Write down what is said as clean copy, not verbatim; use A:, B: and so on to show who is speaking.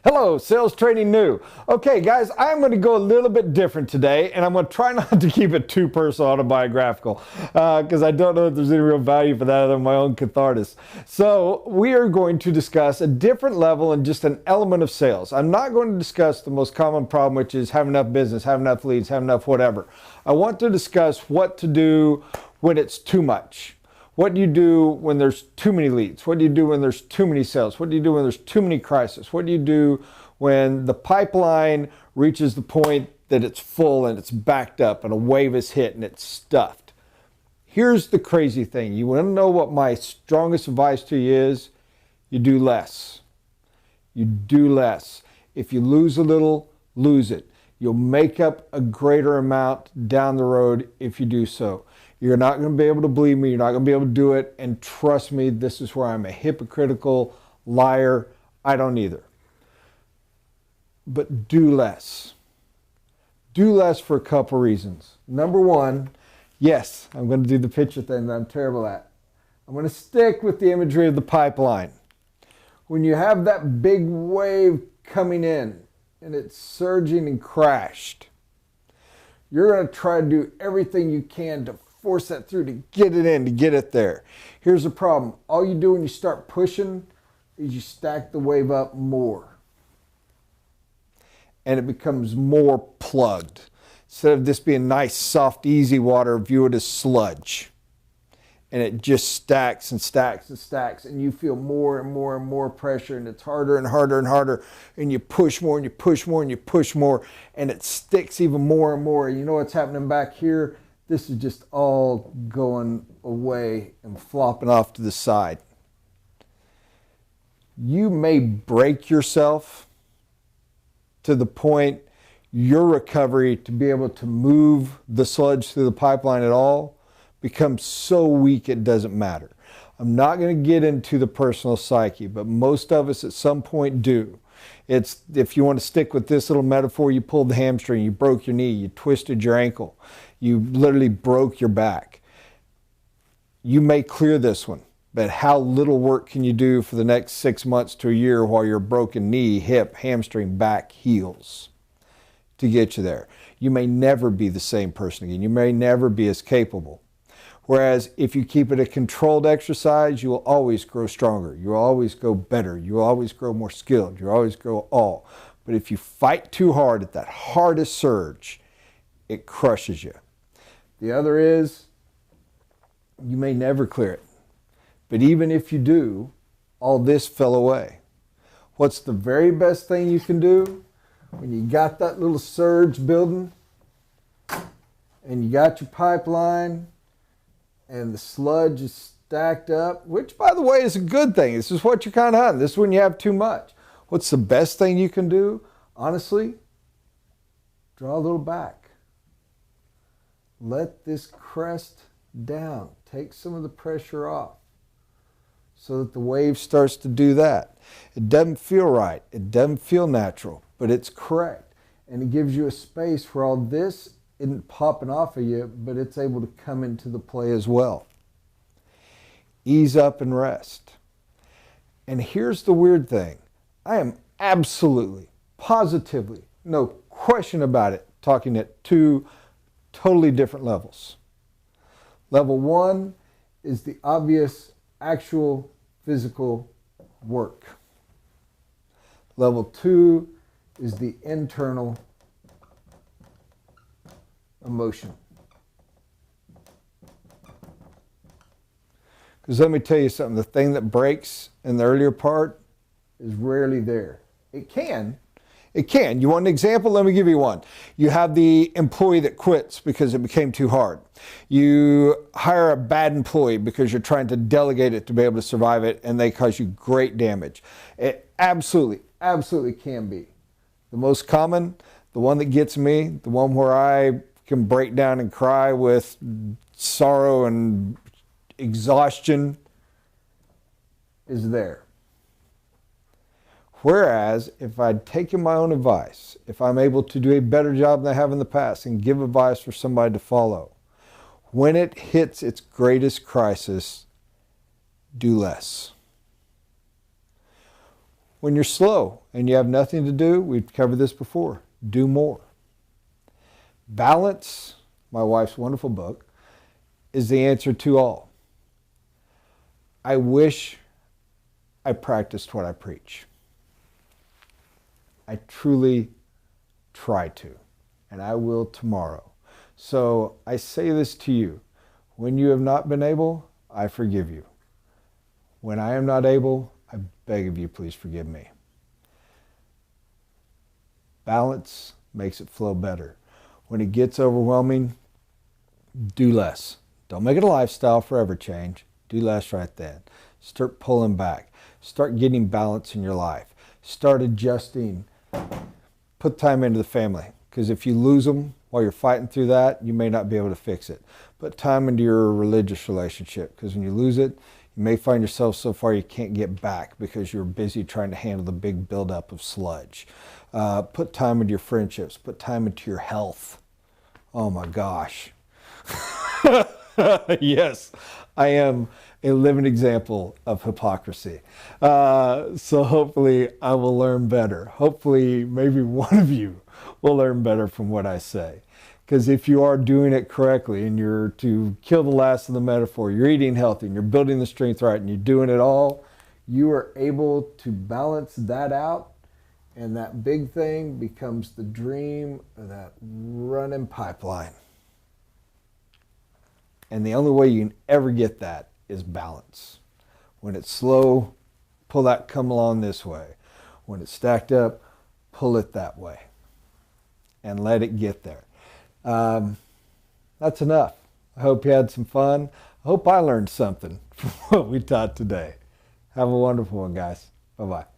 A: Hello, Sales Training New. Okay, guys, I'm going to go a little bit different today, and I'm going to try not to keep it too personal autobiographical because I don't know if there's any real value for that other than my own catharsis. So we are going to discuss a different level and just an element of sales. I'm not going to discuss the most common problem, which is have enough business, have enough leads, have enough whatever. I want to discuss what to do when it's too much. What do you do when there's too many leads? What do you do when there's too many sales? What do you do when there's too many crises? What do you do when the pipeline reaches the point that it's full and it's backed up and a wave is hit and it's stuffed? Here's the crazy thing. You want to know what my strongest advice to you is? You do less. You do less. If you lose a little, lose it. You'll make up a greater amount down the road if you do so. You're not going to be able to believe me. You're not going to be able to do it. And trust me, this is where I'm a hypocritical liar. I don't either. But do less. Do less for a couple reasons. Number one, yes, I'm going to do the picture thing that I'm terrible at. I'm going to stick with the imagery of the pipeline. When you have that big wave coming in and it's surging and crashed, you're going to try to do everything you can to force that through, to get it in, to get it there. Here's the problem. All you do when you start pushing is you stack the wave up more. And it becomes more plugged. Instead of this being nice, soft, easy water, view it as sludge. And it just stacks and stacks and stacks. And you feel more and more and more pressure. And it's harder and harder and harder. And you push more and you push more and you push more. And it sticks even more and more. And you know what's happening back here? This is just all going away and flopping off to the side. You may break yourself to the point your recovery to be able to move the sludge through the pipeline at all becomes so weak it doesn't matter. I'm not going to get into the personal psyche, but most of us at some point do. It's, if you want to stick with this little metaphor, you pulled the hamstring, you broke your knee, you twisted your ankle, you literally broke your back. You may clear this one, but how little work can you do for the next 6 months to a year while your broken knee, hip, hamstring, back heals to get you there? You may never be the same person again. You may never be as capable. Whereas if you keep it a controlled exercise, you will always grow stronger. You will always go better. You will always grow more skilled. You will always grow all. But if you fight too hard at that hardest surge, it crushes you. The other is, you may never clear it. But even if you do, all this fell away. What's the very best thing you can do when you got that little surge building and you got your pipeline and the sludge is stacked up, which, by the way, is a good thing. This is what you're kind of hunting. This is when you have too much. What's the best thing you can do? Honestly, draw a little back. Let this crest down. Take some of the pressure off so that the wave starts to do that. It doesn't feel right. It doesn't feel natural, but it's correct. And it gives you a space where all this isn't popping off of you, but it's able to come into the play as well. Ease up and rest. And here's the weird thing. I am absolutely, positively, no question about it, talking at two totally different levels. Level one is the obvious, actual, physical work. Level two is the internal emotion. Because let me tell you something, the thing that breaks in the earlier part is rarely there. It can. It can. You want an example? Let me give you one. You have the employee that quits because it became too hard. You hire a bad employee because you're trying to delegate it to be able to survive it, and they cause you great damage. It absolutely, absolutely can be. The most common, the one that gets me, the one where I can break down and cry with sorrow and exhaustion, is there. Whereas if I'd taken my own advice, if I'm able to do a better job than I have in the past and give advice for somebody to follow, when it hits its greatest crisis, do less. When you're slow and you have nothing to do, we've covered this before, do more. Balance, my wife's wonderful book, is the answer to all. I wish I practiced what I preach. I truly try to, and I will tomorrow. So I say this to you. When you have not been able, I forgive you. When I am not able, I beg of you, please forgive me. Balance makes it flow better. When it gets overwhelming, do less. Don't make it a lifestyle, forever change. Do less right then. Start pulling back. Start getting balance in your life. Start adjusting. Put time into the family. Because if you lose them while you're fighting through that, you may not be able to fix it. Put time into your religious relationship. Because when you lose it, you may find yourself so far you can't get back because you're busy trying to handle the big buildup of sludge. Put time into your friendships. Put time into your health. Oh my gosh. Yes, I am a living example of hypocrisy. So hopefully I will learn better. Hopefully maybe one of you will learn better from what I say. Because if you are doing it correctly and you're, to kill the last of the metaphor, you're eating healthy and you're building the strength right and you're doing it all, you are able to balance that out, and that big thing becomes the dream of that running pipeline. And the only way you can ever get that is balance. When it's slow, pull that come along this way. When it's stacked up, pull it that way. And let it get there. That's enough. I hope you had some fun. I hope I learned something from what we taught today. Have a wonderful one, guys. Bye-bye.